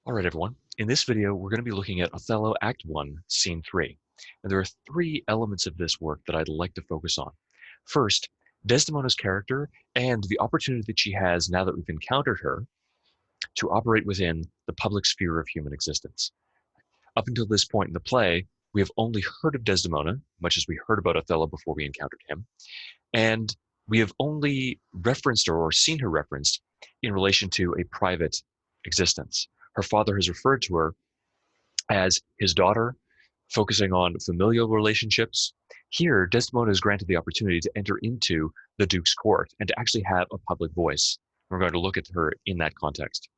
All right, everyone. In this video, we're going to be looking at Othello Act 1, Scene 3. And there are three elements of this work that I'd like to focus on. First, Desdemona's character and the opportunity that she has now that we've encountered her to operate within the public sphere of human existence. Up until this point in the play, we have only heard of Desdemona, much as we heard about Othello before we encountered him, and we have only referenced her or seen her referenced in relation to a private existence. Her father has referred to her as his daughter, focusing on familial relationships. Here, Desdemona is granted the opportunity to enter into the Duke's court and to actually have a public voice. We're going to look at her in that context.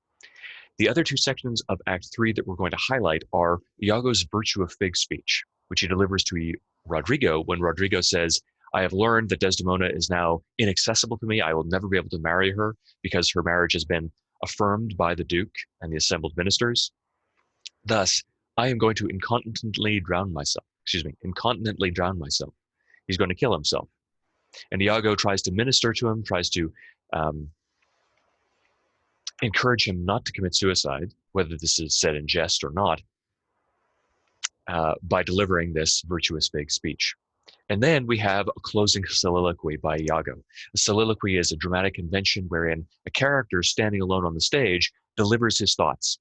The other two sections of Act 3 that we're going to highlight are Iago's virtue of fig speech, which he delivers to Rodrigo when Rodrigo says, I have learned that Desdemona is now inaccessible to me. I will never be able to marry her because her marriage has been affirmed by the Duke and the assembled ministers. Thus, I am going to incontinently drown myself. He's going to kill himself. And Iago tries to minister to him, tries to encourage him not to commit suicide, whether this is said in jest or not, by delivering this virtuous fig speech. And then we have a closing soliloquy by Iago. A soliloquy is a dramatic convention wherein a character standing alone on the stage delivers his thoughts.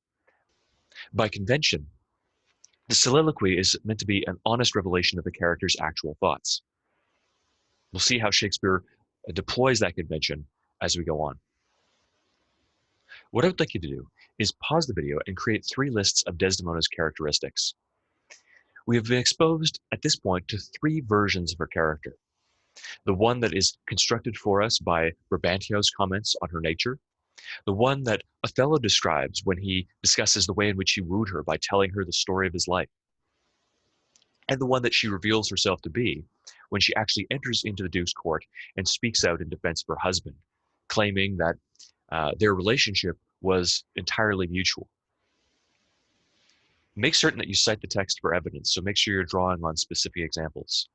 By convention, the soliloquy is meant to be an honest revelation of the character's actual thoughts. We'll see how Shakespeare deploys that convention as we go on. What I would like you to do is pause the video and create three lists of Desdemona's characteristics. We have been exposed at this point to three versions of her character. The one that is constructed for us by Brabantio's comments on her nature, the one that Othello describes when he discusses the way in which he wooed her by telling her the story of his life, and the one that she reveals herself to be when she actually enters into the Duke's court and speaks out in defense of her husband, claiming that their relationship was entirely mutual. Make certain that you cite the text for evidence, so make sure you're drawing on specific examples.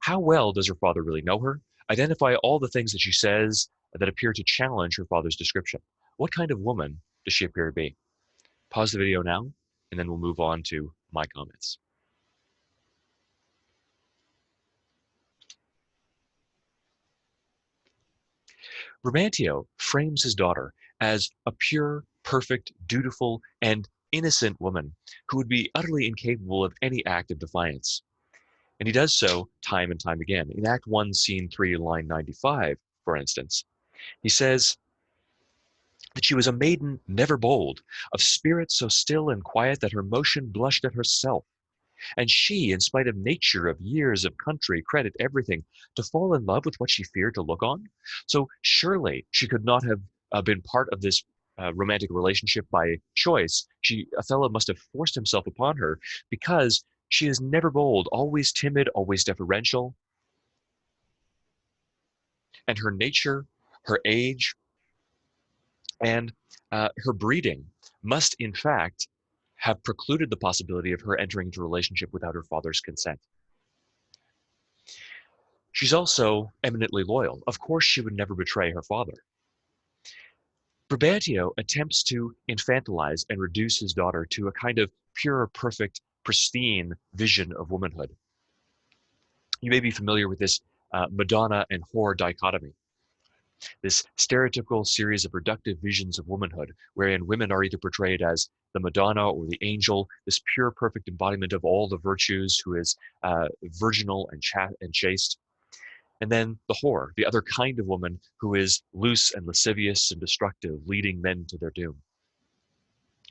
How well does her father really know her? Identify all the things that she says that appear to challenge her father's description. What kind of woman does she appear to be? Pause the video now, and then we'll move on to my comments. Brabantio frames his daughter as a pure, perfect, dutiful, and innocent woman who would be utterly incapable of any act of defiance. And he does so time and time again. In Act 1, Scene 3, line 95, for instance, he says that she was a maiden never bold, of spirit so still and quiet that her motion blushed at herself. And she, in spite of nature, of years, of country, credit, everything, to fall in love with what she feared to look on? So surely she could not have been part of this romantic relationship by choice. Othello must have forced himself upon her because she is never bold, always timid, always deferential. And her nature, her age, and her breeding must, in fact, have precluded the possibility of her entering into a relationship without her father's consent. She's also eminently loyal. Of course, she would never betray her father. Brabantio attempts to infantilize and reduce his daughter to a kind of pure, perfect, pristine vision of womanhood. You may be familiar with this Madonna and whore dichotomy, this stereotypical series of reductive visions of womanhood, wherein women are either portrayed as the Madonna or the angel, this pure, perfect embodiment of all the virtues, who is virginal and chaste. And then the whore, the other kind of woman who is loose and lascivious and destructive, leading men to their doom.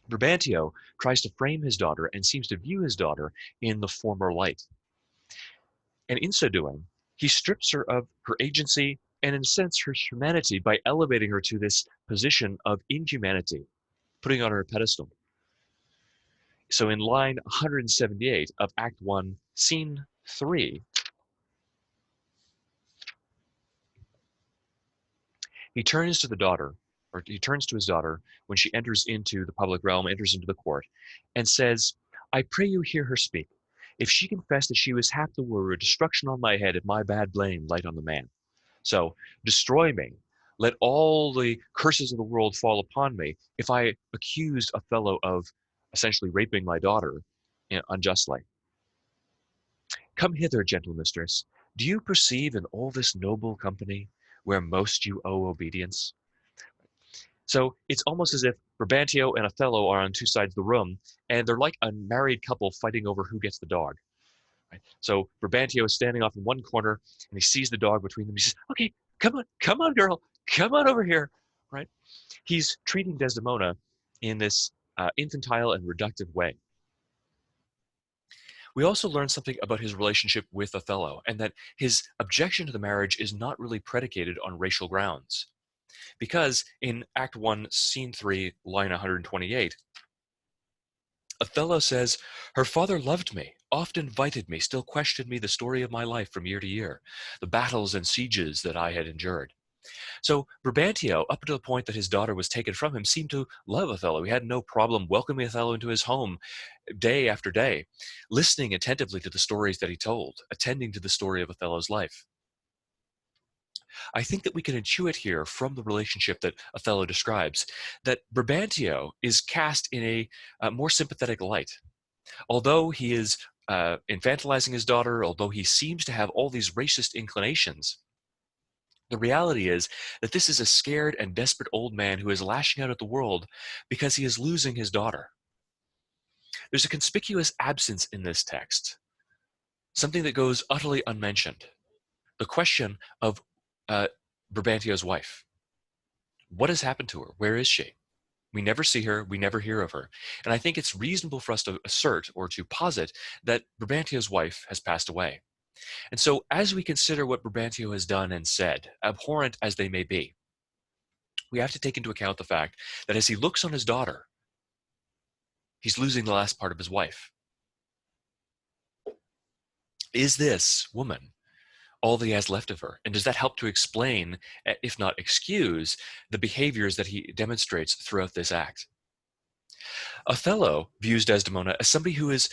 Brabantio tries to frame his daughter and seems to view his daughter in the former light. And in so doing, he strips her of her agency and, in a sense, her humanity by elevating her to this position of inhumanity, putting her on her pedestal. So in line 178 of Act 1, Scene 3, he turns to his daughter when she enters into the public realm, enters into the court, and says, I pray you hear her speak. If she confess that she was hap the word, destruction on my head, and my bad blame light on the man. So destroy me, let all the curses of the world fall upon me if I accused Othello of essentially raping my daughter unjustly. Come hither, gentle mistress. Do you perceive in all this noble company where most you owe obedience? So it's almost as if Brabantio and Othello are on two sides of the room, and they're like a married couple fighting over who gets the dog. Right? So Brabantio is standing off in one corner, and he sees the dog between them. He says, "Okay, come on, girl, come on over here." Right? He's treating Desdemona in this infantile and reductive way. We also learn something about his relationship with Othello, and that his objection to the marriage is not really predicated on racial grounds. Because in Act 1, Scene 3, line 128, Othello says, "Her father loved me, oft invited me, still questioned me the story of my life from year to year, the battles and sieges that I had endured." So Brabantio, up until the point that his daughter was taken from him, seemed to love Othello. He had no problem welcoming Othello into his home day after day, listening attentively to the stories that he told, attending to the story of Othello's life. I think that we can intuit here from the relationship that Othello describes that Brabantio is cast in a more sympathetic light. Although he is infantilizing his daughter, although he seems to have all these racist inclinations, the reality is that this is a scared and desperate old man who is lashing out at the world because he is losing his daughter. There's a conspicuous absence in this text, something that goes utterly unmentioned. The question of uh, Brabantio's wife. What has happened to her? Where is she? We never see her. We never hear of her. And I think it's reasonable for us to assert or to posit that Brabantio's wife has passed away. And so as we consider what Brabantio has done and said, abhorrent as they may be, we have to take into account the fact that as he looks on his daughter, he's losing the last part of his wife. Is this woman all that he has left of her? And does that help to explain, if not excuse, the behaviors that he demonstrates throughout this act? Othello views Desdemona as somebody who is,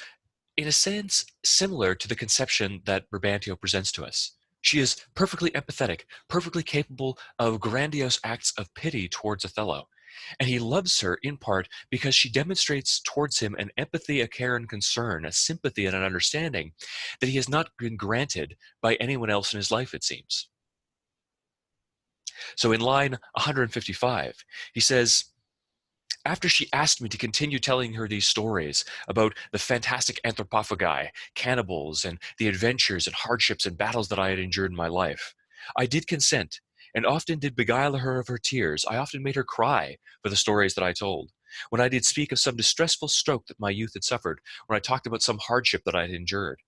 in a sense, similar to the conception that Brabantio presents to us. She is perfectly empathetic, perfectly capable of grandiose acts of pity towards Othello. And he loves her in part because she demonstrates towards him an empathy, a care and concern, a sympathy and an understanding that he has not been granted by anyone else in his life, it seems. So in line 155, he says, after she asked me to continue telling her these stories about the fantastic anthropophagi, cannibals, and the adventures and hardships and battles that I had endured in my life, I did consent, and often did beguile her of her tears. I often made her cry for the stories that I told. When I did speak of some distressful stroke that my youth had suffered, when I talked about some hardship that I had endured.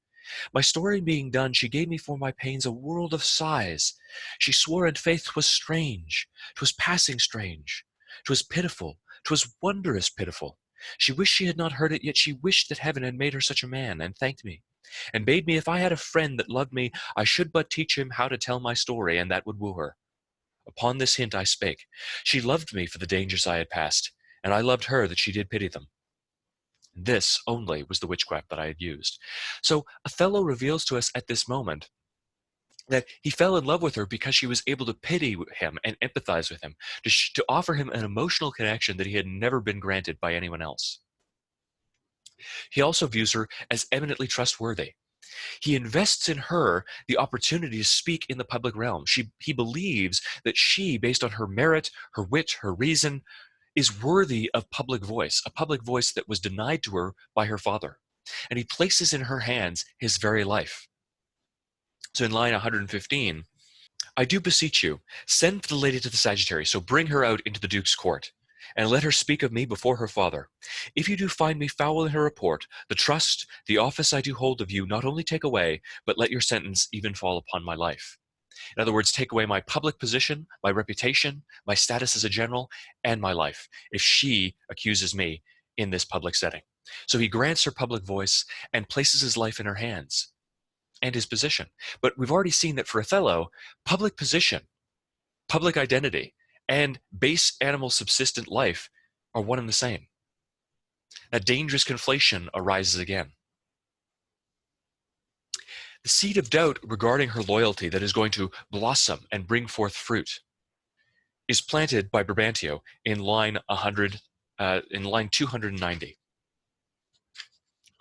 My story being done, she gave me for my pains a world of sighs. She swore in faith 'twas strange, 'twas passing strange, 'twas pitiful, 'twas wondrous pitiful. She wished she had not heard it, yet she wished that heaven had made her such a man, and thanked me, and bade me if I had a friend that loved me, I should but teach him how to tell my story, and that would woo her. Upon this hint I spake. She loved me for the dangers I had passed, and I loved her that she did pity them. This only was the witchcraft that I had used. So Othello reveals to us at this moment that he fell in love with her because she was able to pity him and empathize with him, to offer him an emotional connection that he had never been granted by anyone else. He also views her as eminently trustworthy. He invests in her the opportunity to speak in the public realm. He believes that she, based on her merit, her wit, her reason, is worthy of public voice, a public voice that was denied to her by her father. And he places in her hands his very life. So in line 115, I do beseech you, send for the lady to the sagittary, so bring her out into the duke's court, and let her speak of me before her father. If you do find me foul in her report, the trust, the office I do hold of you, not only take away, but let your sentence even fall upon my life. In other words, take away my public position, my reputation, my status as a general, and my life, if she accuses me in this public setting. So he grants her public voice and places his life in her hands and his position. But we've already seen that for Othello, public position, public identity, and base animal subsistent life are one and the same. That dangerous conflation arises again. The seed of doubt regarding her loyalty that is going to blossom and bring forth fruit is planted by Brabantio in line 100, in line 290.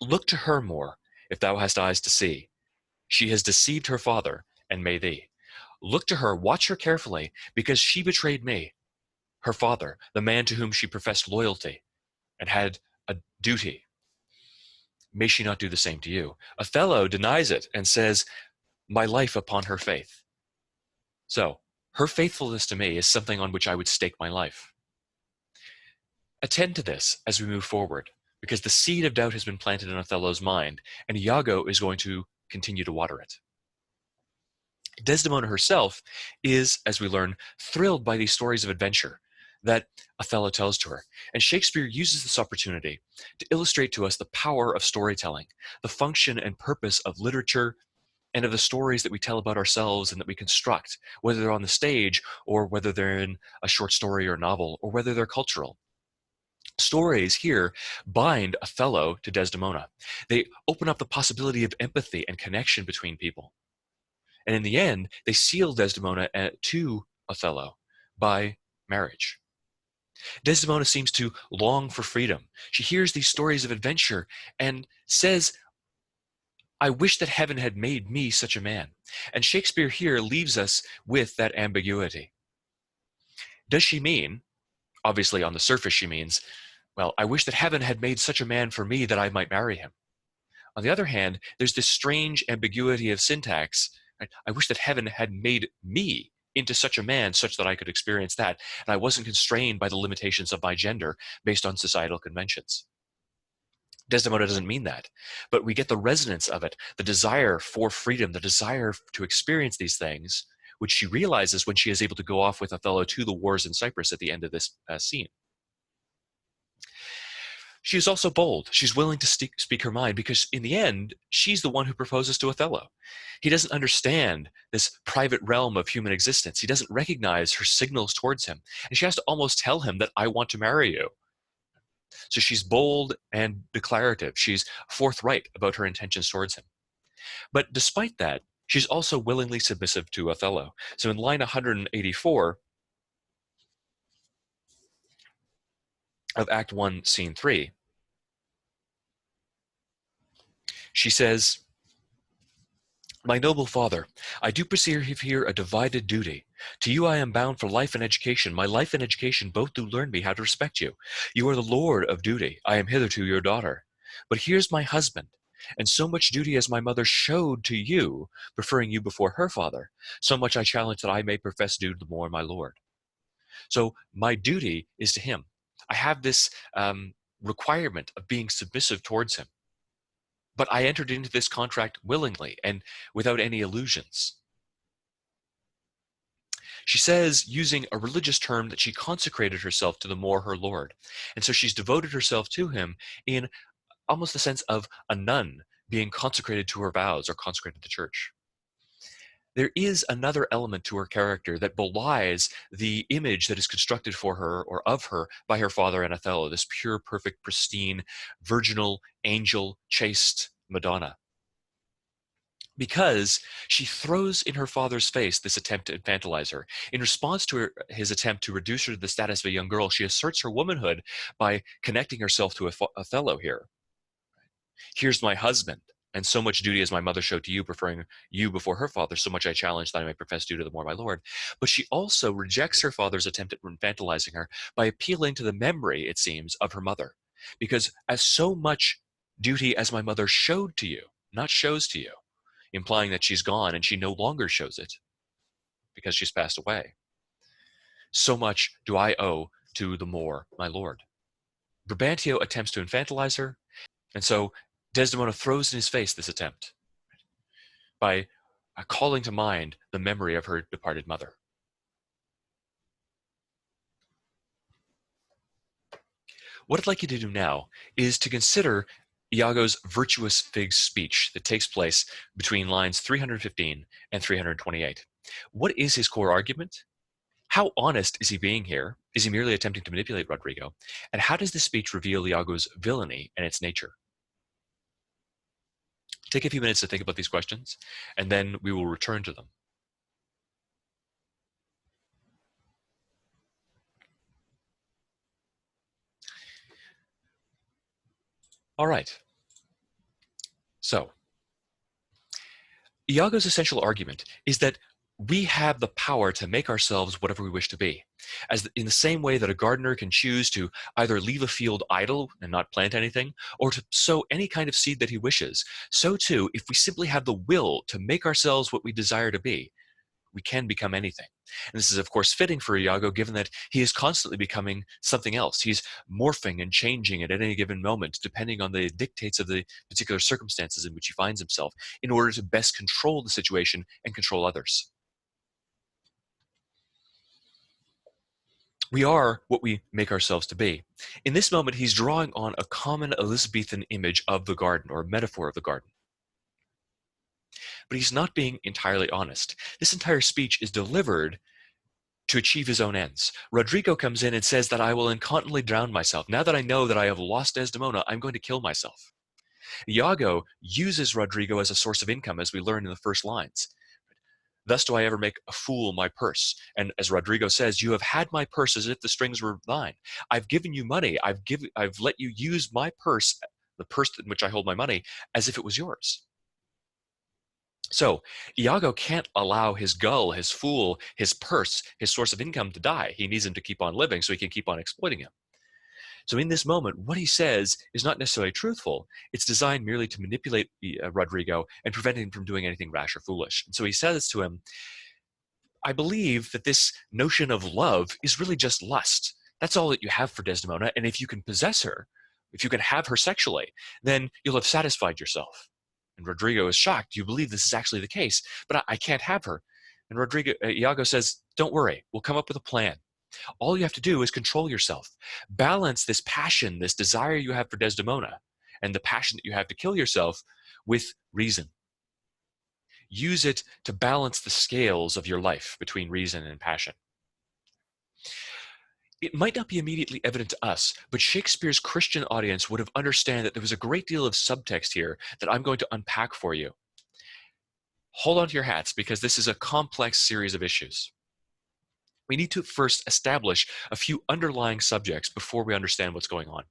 Look to her more, if thou hast eyes to see. She has deceived her father, and may thee. Look to her, watch her carefully, because she betrayed me, her father, the man to whom she professed loyalty and had a duty. May she not do the same to you? Othello denies it and says, my life upon her faith. So, her faithfulness to me is something on which I would stake my life. Attend to this as we move forward, because the seed of doubt has been planted in Othello's mind, and Iago is going to continue to water it. Desdemona herself is, as we learn, thrilled by these stories of adventure that Othello tells to her. And Shakespeare uses this opportunity to illustrate to us the power of storytelling, the function and purpose of literature, and of the stories that we tell about ourselves and that we construct, whether they're on the stage or whether they're in a short story or novel or whether they're cultural. Stories here bind Othello to Desdemona. They open up the possibility of empathy and connection between people. And in the end, they seal Desdemona to Othello by marriage. Desdemona seems to long for freedom. She hears these stories of adventure and says, I wish that heaven had made me such a man. And Shakespeare here leaves us with that ambiguity. Does she mean, obviously on the surface she means, well, I wish that heaven had made such a man for me that I might marry him. On the other hand, there's this strange ambiguity of syntax. Right? I wish that heaven had made me into such a man such that I could experience that, and I wasn't constrained by the limitations of my gender based on societal conventions. Desdemona doesn't mean that, but we get the resonance of it, the desire for freedom, the desire to experience these things, which she realizes when she is able to go off with Othello to the wars in Cyprus at the end of this scene. She is also bold. She's willing to speak her mind because in the end, she's the one who proposes to Othello. He doesn't understand this private realm of human existence. He doesn't recognize her signals towards him. And she has to almost tell him that I want to marry you. So she's bold and declarative. She's forthright about her intentions towards him. But despite that, she's also willingly submissive to Othello. So in line 184 of Act 1, Scene 3, she says, my noble father, I do perceive here a divided duty. To you I am bound for life and education. My life and education both do learn me how to respect you. You are the lord of duty. I am hitherto your daughter. But here's my husband, and so much duty as my mother showed to you, preferring you before her father, so much I challenge that I may profess due the more my lord. So my duty is to him. I have this requirement of being submissive towards him. But I entered into this contract willingly and without any illusions. She says, using a religious term, that she consecrated herself to the more her lord. And so she's devoted herself to him in almost the sense of a nun being consecrated to her vows or consecrated to the church. There is another element to her character that belies the image that is constructed for her or of her by her father and Othello, this pure, perfect, pristine, virginal, angel, chaste Madonna. Because she throws in her father's face this attempt to infantilize her. In response to his attempt to reduce her to the status of a young girl, she asserts her womanhood by connecting herself to Othello here. Here's my husband, and so much duty as my mother showed to you, preferring you before her father, so much I challenge that I may profess due to the more my lord. But she also rejects her father's attempt at infantilizing her by appealing to the memory, it seems, of her mother. Because as so much duty as my mother showed to you, not shows to you, implying that she's gone and she no longer shows it because she's passed away. So much do I owe to the more my lord. Brabantio attempts to infantilize her, and so Desdemona throws in his face this attempt by calling to mind the memory of her departed mother. What I'd like you to do now is to consider Iago's virtuous figs speech that takes place between lines 315 and 328. What is his core argument? How honest is he being here? Is he merely attempting to manipulate Rodrigo? And how does this speech reveal Iago's villainy and its nature? Take a few minutes to think about these questions, and then we will return to them. All right. So Iago's essential argument is that we have the power to make ourselves whatever we wish to be. As in the same way that a gardener can choose to either leave a field idle and not plant anything, or to sow any kind of seed that he wishes, so too, if we simply have the will to make ourselves what we desire to be, we can become anything. And this is, of course, fitting for Iago, given that he is constantly becoming something else. He's morphing and changing at any given moment, depending on the dictates of the particular circumstances in which he finds himself, in order to best control the situation and control others. We are what we make ourselves to be. In this moment, he's drawing on a common Elizabethan image of the garden, or metaphor of the garden. But he's not being entirely honest. This entire speech is delivered to achieve his own ends. Rodrigo comes in and says that I will incontinently drown myself. Now that I know that I have lost Desdemona, I'm going to kill myself. Iago uses Rodrigo as a source of income, as we learn in the first lines. Thus do I ever make a fool my purse. And as Rodrigo says, you have had my purse as if the strings were thine. I've given you money. I've let you use my purse, the purse in which I hold my money, as if it was yours. So Iago can't allow his gull, his fool, his purse, his source of income to die. He needs him to keep on living so he can keep on exploiting him. So in this moment, what he says is not necessarily truthful. It's designed merely to manipulate Rodrigo and prevent him from doing anything rash or foolish. And so he says to him, I believe that this notion of love is really just lust. That's all that you have for Desdemona. And if you can possess her, if you can have her sexually, then you'll have satisfied yourself. And Rodrigo is shocked. You believe this is actually the case, but I can't have her. And Iago says, don't worry, we'll come up with a plan. All you have to do is control yourself. Balance this passion, this desire you have for Desdemona, and the passion that you have to kill yourself with reason. Use it to balance the scales of your life between reason and passion. It might not be immediately evident to us, but Shakespeare's Christian audience would have understood that there was a great deal of subtext here that I'm going to unpack for you. Hold on to your hats, because this is a complex series of issues. We need to first establish a few underlying subjects before we understand what's going on.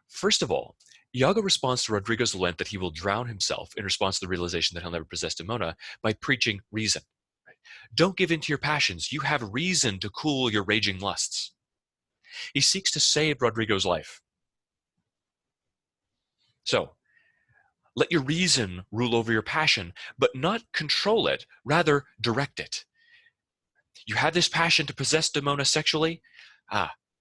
First of all, Iago responds to Rodrigo's lament that he will drown himself in response to the realization that he'll never possess Desdemona by preaching reason. Don't give in to your passions. You have reason to cool your raging lusts. He seeks to save Rodrigo's life. So, let your reason rule over your passion, but not control it, rather direct it. You have this passion to possess Desdemona sexually?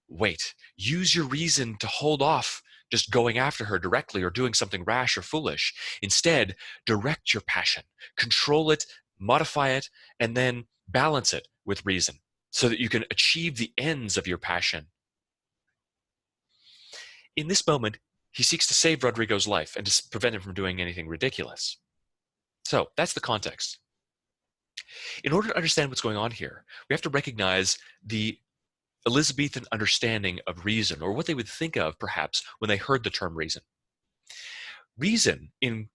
Wait. Use your reason to hold off just going after her directly or doing something rash or foolish. Instead, direct your passion, control it, modify it, and then balance it with reason so that you can achieve the ends of your passion. In this moment, he seeks to save Rodrigo's life and to prevent him from doing anything ridiculous. So that's the context. In order to understand what's going on here, we have to recognize the Elizabethan understanding of reason, or what they would think of, perhaps, when they heard the term reason. Reason, in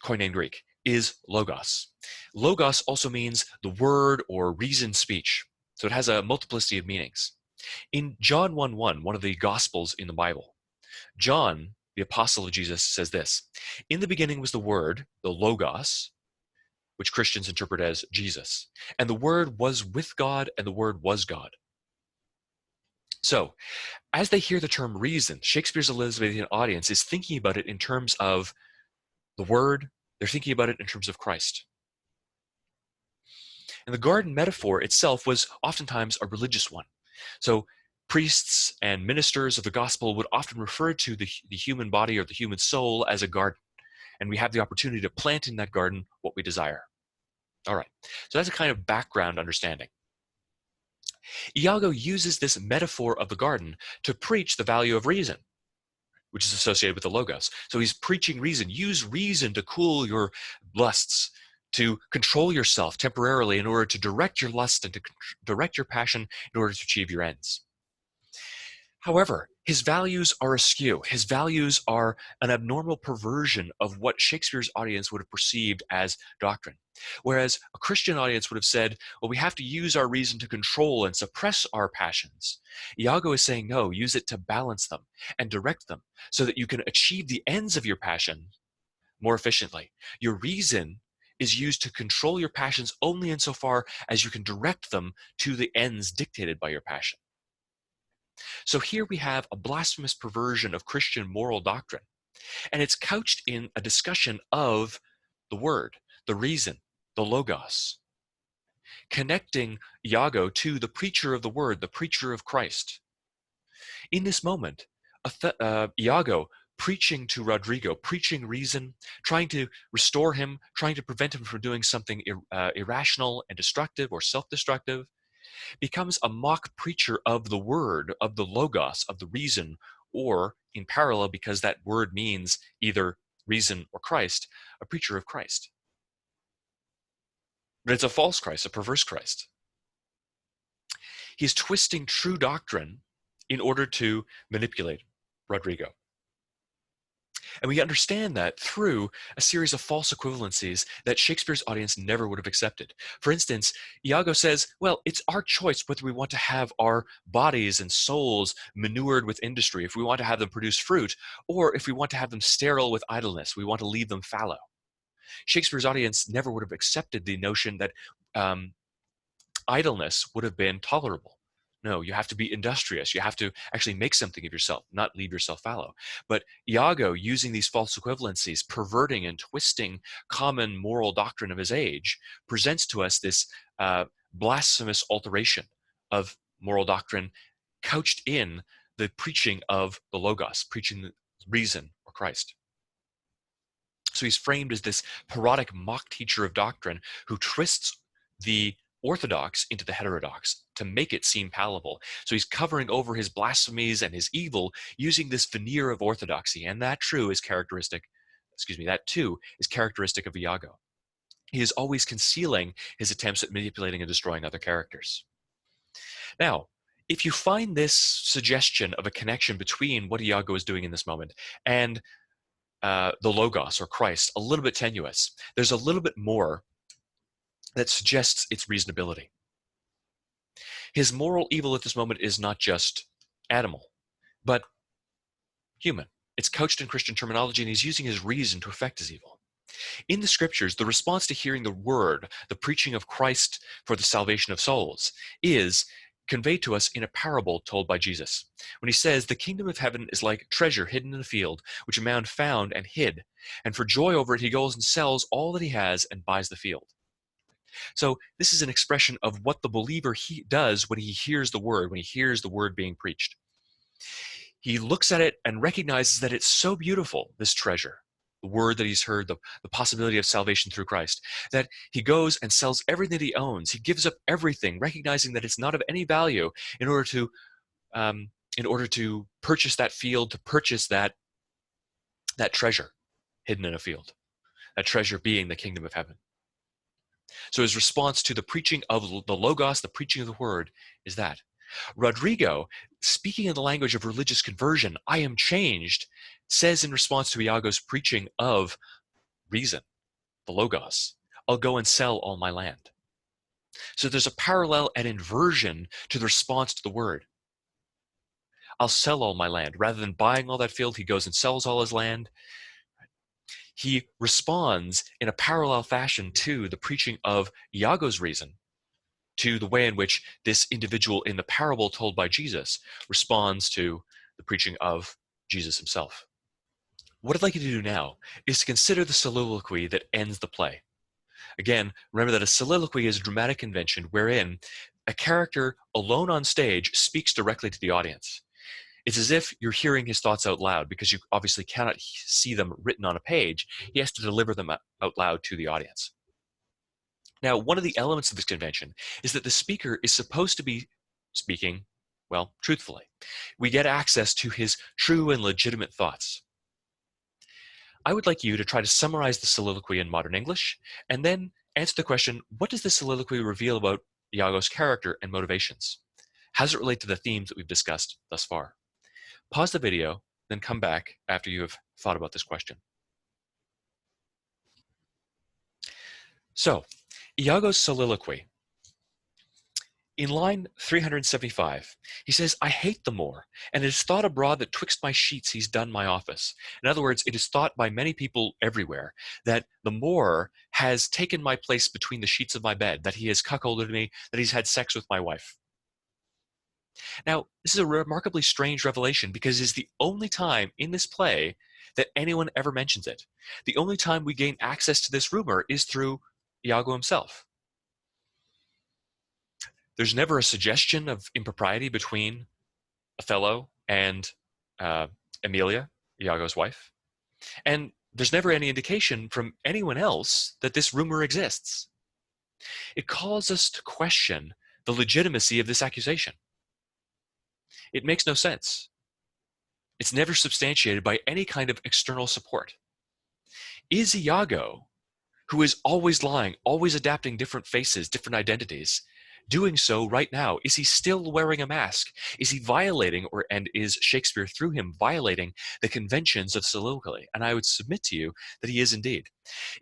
Koine Greek, is logos. Logos also means the word or reasoned speech, so it has a multiplicity of meanings. In John 1:1, one of the Gospels in the Bible, John, the apostle of Jesus, says this: in the beginning was the Word, the logos, which Christians interpret as Jesus, and the Word was with God, and the Word was God. So, as they hear the term reason, Shakespeare's Elizabethan audience is thinking about it in terms of the Word. They're thinking about it in terms of Christ. And the garden metaphor itself was oftentimes a religious one. So priests and ministers of the gospel would often refer to the human body or the human soul as a garden. And we have the opportunity to plant in that garden what we desire. All right, so that's a kind of background understanding. Iago uses this metaphor of the garden to preach the value of reason, which is associated with the logos. So he's preaching reason. Use reason to cool your lusts, to control yourself temporarily in order to direct your lust and to direct your passion in order to achieve your ends. However, his values are askew. His values are an abnormal perversion of what Shakespeare's audience would have perceived as doctrine. Whereas a Christian audience would have said, well, we have to use our reason to control and suppress our passions. Iago is saying, no, use it to balance them and direct them so that you can achieve the ends of your passion more efficiently. Your reason is used to control your passions only insofar as you can direct them to the ends dictated by your passion. So here we have a blasphemous perversion of Christian moral doctrine, and it's couched in a discussion of the word, the reason, the logos, connecting Iago to the preacher of the word, the preacher of Christ. In this moment, Iago preaching to Rodrigo, preaching reason, trying to restore him, trying to prevent him from doing something irrational and destructive or self-destructive, becomes a mock preacher of the word, of the logos, of the reason, or in parallel, because that word means either reason or Christ, a preacher of Christ. But it's a false Christ, a perverse Christ. He's twisting true doctrine in order to manipulate Rodrigo. And we understand that through a series of false equivalencies that Shakespeare's audience never would have accepted. For instance, Iago says, well, it's our choice whether we want to have our bodies and souls manured with industry, if we want to have them produce fruit, or if we want to have them sterile with idleness, we want to leave them fallow. Shakespeare's audience never would have accepted the notion that idleness would have been tolerable. No, you have to be industrious. You have to actually make something of yourself, not leave yourself fallow. But Iago, using these false equivalencies, perverting and twisting common moral doctrine of his age, presents to us this blasphemous alteration of moral doctrine couched in the preaching of the Logos, preaching the reason or Christ. So he's framed as this parodic mock teacher of doctrine who twists the orthodox into the heterodox to make it seem palatable. So he's covering over his blasphemies and his evil using this veneer of orthodoxy, and that too is characteristic of Iago. He is always concealing his attempts at manipulating and destroying other characters. Now, if you find this suggestion of a connection between what Iago is doing in this moment and the Logos or Christ a little bit tenuous, there's a little bit more that suggests its reasonability. His moral evil at this moment is not just animal, but human. It's couched in Christian terminology, and he's using his reason to effect his evil. In the scriptures, the response to hearing the word, the preaching of Christ for the salvation of souls, is conveyed to us in a parable told by Jesus. When he says, the kingdom of heaven is like treasure hidden in a field, which a man found and hid. And for joy over it, he goes and sells all that he has and buys the field. So this is an expression of what the believer does when he hears the word, when he hears the word being preached. He looks at it and recognizes that it's so beautiful, this treasure, the word that he's heard, the possibility of salvation through Christ, that he goes and sells everything that he owns. He gives up everything, recognizing that it's not of any value in order to purchase that field, to purchase that treasure hidden in a field, that treasure being the kingdom of heaven. So his response to the preaching of the Logos, the preaching of the word, is that. Rodrigo, speaking in the language of religious conversion, I am changed, says in response to Iago's preaching of reason, the Logos, I'll go and sell all my land. So there's a parallel and inversion to the response to the word. I'll sell all my land. Rather than buying all that field, he goes and sells all his land. He responds in a parallel fashion to the preaching of Iago's reason, to the way in which this individual in the parable told by Jesus responds to the preaching of Jesus himself. What I'd like you to do now is to consider the soliloquy that ends the play. Again, remember that a soliloquy is a dramatic convention wherein a character alone on stage speaks directly to the audience. It's as if you're hearing his thoughts out loud, because you obviously cannot see them written on a page. He has to deliver them out loud to the audience. Now, one of the elements of this convention is that the speaker is supposed to be speaking, well, truthfully. We get access to his true and legitimate thoughts. I would like you to try to summarize the soliloquy in modern English, and then answer the question, what does the soliloquy reveal about Iago's character and motivations? How does it relate to the themes that we've discussed thus far? Pause the video, then come back after you have thought about this question. So, Iago's soliloquy. In line 375, he says, I hate the Moor, and it is thought abroad that twixt my sheets he's done my office. In other words, it is thought by many people everywhere that the Moor has taken my place between the sheets of my bed, that he has cuckolded me, that he's had sex with my wife. Now, this is a remarkably strange revelation because it is the only time in this play that anyone ever mentions it. The only time we gain access to this rumor is through Iago himself. There's never a suggestion of impropriety between Othello and Emilia, Iago's wife. And there's never any indication from anyone else that this rumor exists. It calls us to question the legitimacy of this accusation. It makes no sense. It's never substantiated by any kind of external support. Is Iago, who is always lying, always adapting different faces, different identities, doing so right now? Is he still wearing a mask? Is he violating, and is Shakespeare through him violating the conventions of soliloquy? And I would submit to you that he is indeed.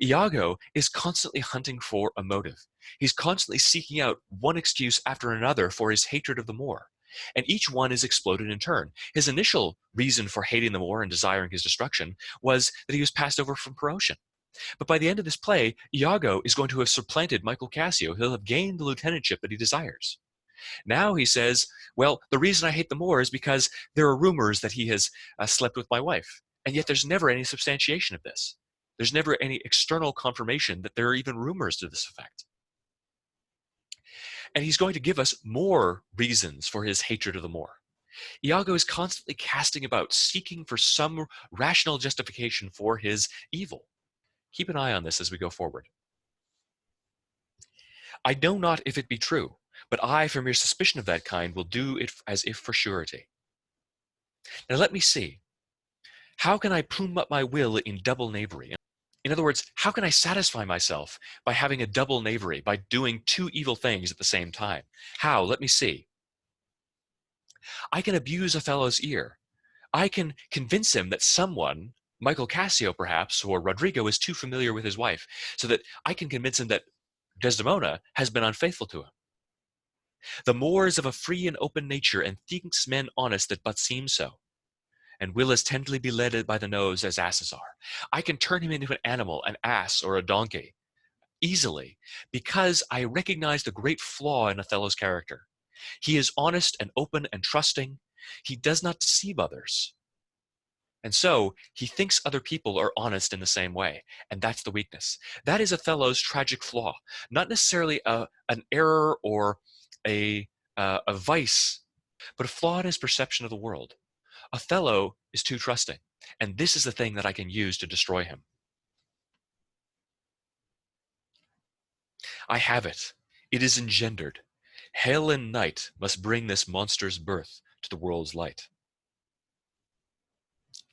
Iago is constantly hunting for a motive. He's constantly seeking out one excuse after another for his hatred of the Moor. And each one is exploded in turn. His initial reason for hating the Moor and desiring his destruction was that he was passed over from promotion. But by the end of this play, Iago is going to have supplanted Michael Cassio. He'll have gained the lieutenantship that he desires. Now he says, well, the reason I hate the Moor is because there are rumors that he has slept with my wife. And yet there's never any substantiation of this. There's never any external confirmation that there are even rumors to this effect. And he's going to give us more reasons for his hatred of the Moor. Iago is constantly casting about, seeking for some rational justification for his evil. Keep an eye on this as we go forward. I know not if it be true, but I, for mere suspicion of that kind, will do it as if for surety. Now let me see. How can I plume up my will in double knavery? In other words, how can I satisfy myself by having a double knavery, by doing two evil things at the same time? How? Let me see. I can abuse Othello's ear. I can convince him that someone, Michael Cassio perhaps, or Rodrigo, is too familiar with his wife, so that I can convince him that Desdemona has been unfaithful to him. The Moor is of a free and open nature, and thinks men honest that but seem so, and will as tenderly be led by the nose as asses are. I can turn him into an animal, an ass, or a donkey, easily, because I recognize the great flaw in Othello's character. He is honest and open and trusting. He does not deceive others. And so he thinks other people are honest in the same way. And that's the weakness. That is Othello's tragic flaw, not necessarily an error or a vice, but a flaw in his perception of the world. Othello is too trusting. And this is the thing that I can use to destroy him. I have it. It is engendered. Hell and night must bring this monster's birth to the world's light.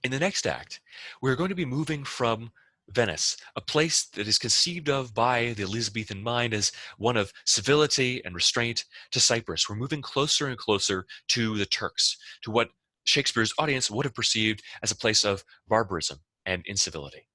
In the next act, we're going to be moving from Venice, a place that is conceived of by the Elizabethan mind as one of civility and restraint, to Cyprus. We're moving closer and closer to the Turks, to what Shakespeare's audience would have perceived as a place of barbarism and incivility.